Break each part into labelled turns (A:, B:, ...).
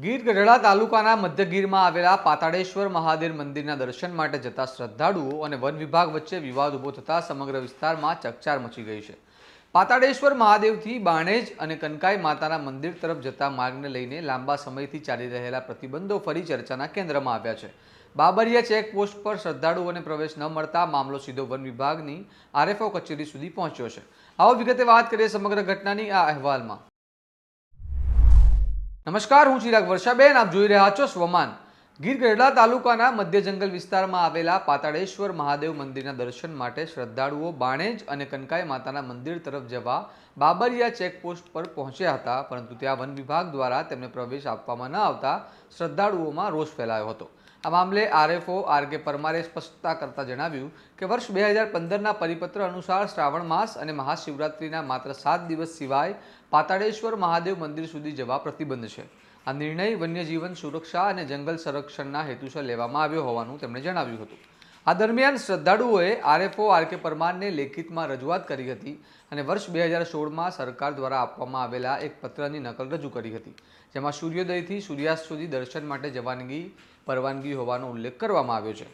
A: ગીર ગઢડા તાલુકાના મધ્ય ગીરમાં આવેલા પાતાળેશ્વર મહાદેવ મંદિરના દર્શન માટે જતા શ્રદ્ધાળુઓ અને વન વિભાગ વચ્ચે વિવાદ ઊભો થતા સમગ્ર વિસ્તારમાં ચકચાર મચી ગઈ છે। પાતાળેશ્વર મહાદેવથી બાણેજ અને કનકાઈ માતાના મંદિર તરફ જતા માર્ગને લઈને લાંબા સમયથી ચાલી રહેલા પ્રતિબંધો ફરી ચર્ચાના કેન્દ્રમાં આવ્યા છે। બાબરિયા ચેકપોસ્ટ પર શ્રદ્ધાળુઓને પ્રવેશ ન મળતા મામલો સીધો વન વિભાગની આરએફઓ કચેરી સુધી પહોંચ્યો છે। આવો વિગતે વાત કરીએ સમગ્ર ઘટનાની આ અહેવાલમાં। નમસ્કાર, હું ચિરાગ વર્ષાબેન, આપ જોઈ રહ્યા છો સ્વમાન। ગીર ગઢડા તાલુકાના મધ્ય જંગલ વિસ્તારમાં આવેલા પાતાળેશ્વર મહાદેવ મંદિરના દર્શન માટે શ્રદ્ધાળુઓ બાણેજ અને કનકાઈ માતાના મંદિર તરફ જવા બાબરિયા ચેકપોસ્ટ પર પહોંચ્યા હતા, પરંતુ ત્યાં વન વિભાગ દ્વારા તેમને પ્રવેશ આપવામાં ન આવતા શ્રદ્ધાળુઓમાં રોષ ફેલાયો હતો। આ મામલે આરએફઓ આર.કે. પરમારે સ્પષ્ટતા કરતા જણાવ્યું કે વર્ષ 2015ના પરિપત્ર અનુસાર શ્રાવણ માસ અને મહાશિવરાત્રિના માત્ર 7 દિવસ સિવાય પાતાળેશ્વર મહાદેવ મંદિર સુધી જવા પ્રતિબંધ છે। આ નિર્ણય વન્યજીવન સુરક્ષા અને જંગલ સંરક્ષણના હેતુસર લેવામાં આવ્યો હોવાનું તેમણે જણાવ્યું હતું। આ દરમિયાન શ્રદ્ધાળુઓએ આરએફઓ આર.કે. પરમારને લેખિતમાં રજૂઆત કરી હતી અને વર્ષ 2016માં સરકાર દ્વારા આપવામાં આવેલા એક પત્રની નકલ રજૂ કરી હતી, જેમાં સૂર્યોદયથી સૂર્યાસ્ત સુધી દર્શન માટે જવાની પરવાનગી હોવાનો ઉલ્લેખ કરવામાં આવ્યો છે।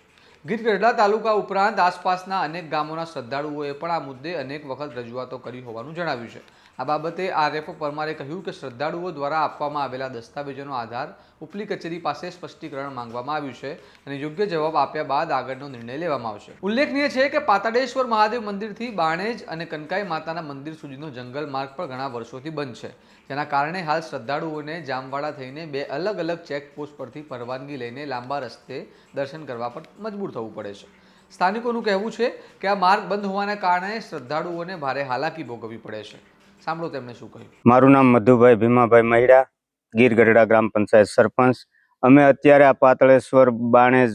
A: ગીર ગઢડા તાલુકા ઉપરાંત આસપાસના અનેક ગામોના શ્રદ્ધાળુઓએ પણ આ મુદ્દે અનેક વખત રજૂઆતો કરી હોવાનું જણાવ્યું છે। આ બાબતે આરએફઓ પરમારે કહ્યું કે શ્રદ્ધાળુઓ દ્વારા આપવામાં આવેલા દસ્તાવેજોનો આધાર ઉપલી કચેરી પાસે સ્પષ્ટીકરણ માંગવામાં આવ્યું છે અને યોગ્ય જવાબ આપ્યા બાદ આગળનો નિર્ણય લેવામાં આવશે। ઉલ્લેખનીય છે કે પાતાળેશ્વર મહાદેવ મંદિરથી બાણેજ અને કનકાઈ માતાના મંદિર સુધીનો જંગલ માર્ગ પણ ઘણા વર્ષોથી બંધ છે, જેના કારણે હાલ શ્રદ્ધાળુઓને જામવાડા થઈને 2 અલગ અલગ ચેકપોસ્ટ પરથી પરવાનગી લઈને લાંબા રસ્તે દર્શન કરવા પર મજબૂર થવું પડે છે। સ્થાનિકોનું કહેવું છે કે આ માર્ગ બંધ હોવાને કારણે શ્રદ્ધાળુઓને ભારે હાલાકી ભોગવવી પડે છે। સાંભળો તેમણે શું કહ્યું।
B: મારું નામ મધુભાઈ ભીમાભાઈ મહિડા, ગીર ગઢડા ગ્રામ પંચાયત સરપંચ। અમે અત્યારે આ પાતાળેશ્વર બાણેજ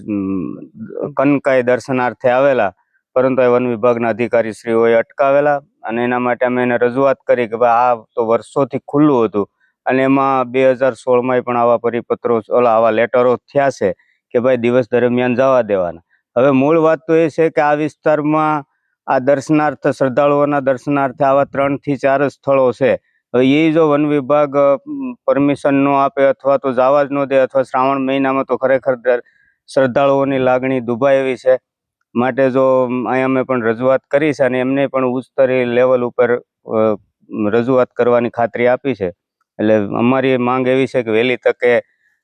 B: કનકાઈ દર્શનાર્થે આવેલા, પરંતુ વન વિભાગના અધિકારી શ્રીઓએ અટકાવેલા અને એના માટે અમે એને રજૂઆત કરી કે ભાઈ આ તો વર્ષોથી ખુલ્લું હતું અને એમાં 2016માં પણ આવા પરિપત્રો આવા લેટરો થયા છે કે ભાઈ દિવસ દરમિયાન જવા દેવાના। હવે મૂળ વાત તો એ છે કે આ વિસ્તારમાં આ દર્શનાર્થ શ્રદ્ધાળુઓના દર્શનાર્થે આવા 3 થી 4 સ્થળો છે। હવે એ જો વન વિભાગ પરમિશન ન આપે અથવા તો જવા જ ન દે અથવા શ્રાવણ મહિનામાં તો ખરેખર શ્રદ્ધાળુઓની લાગણી દુભાય એવી છે। માટે જો અહીંયા અમે પણ રજૂઆત કરી છે અને એમને પણ ઉચ્ચતરી લેવલ ઉપર રજૂઆત કરવાની ખાતરી આપી છે। એટલે અમારી માંગ એવી છે કે વહેલી તકે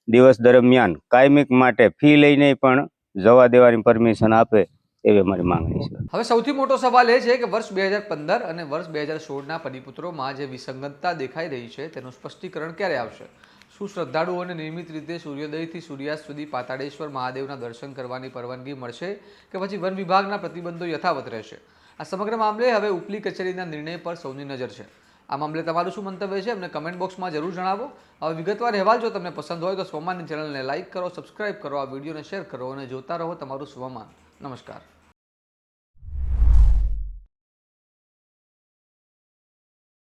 B: દિવસ દરમિયાન કાયમિક માટે ફી લઈને પણ જવા દેવાની પરમિશન આપે એવી અમારી માંગણી છે।
A: હવે સૌથી મોટો સવાલ એ છે કે વર્ષ 2015 અને વર્ષ 2016ના પરિપત્રોમાં જે વિસંગતતા દેખાઈ રહી છે તેનું સ્પષ્ટીકરણ ક્યારે આવશે? શું શ્રદ્ધાળુઓને નિયમિત રીતે સૂર્યોદયથી સૂર્યાસ્ત સુધી પાતાળેશ્વર મહાદેવના દર્શન કરવાની પરવાનગી મળશે કે પછી વન વિભાગના પ્રતિબંધો યથાવત રહેશે? આ સમગ્ર મામલે હવે ઉપલી કચેરીના નિર્ણય પર સૌની નજર છે। આ મામલે તમારું શું મંતવ્ય છે અમને કમેન્ટ બોક્સમાં જરૂર જણાવો। હવે વિગતવાર અહેવાલ જો તમને પસંદ હોય તો સ્વમાનની ચેનલને લાઇક કરો, સબસ્ક્રાઇબ કરો, આ વિડીયોને શેર કરો અને જોતા રહો તમારું સ્વમાન। નમસ્કાર।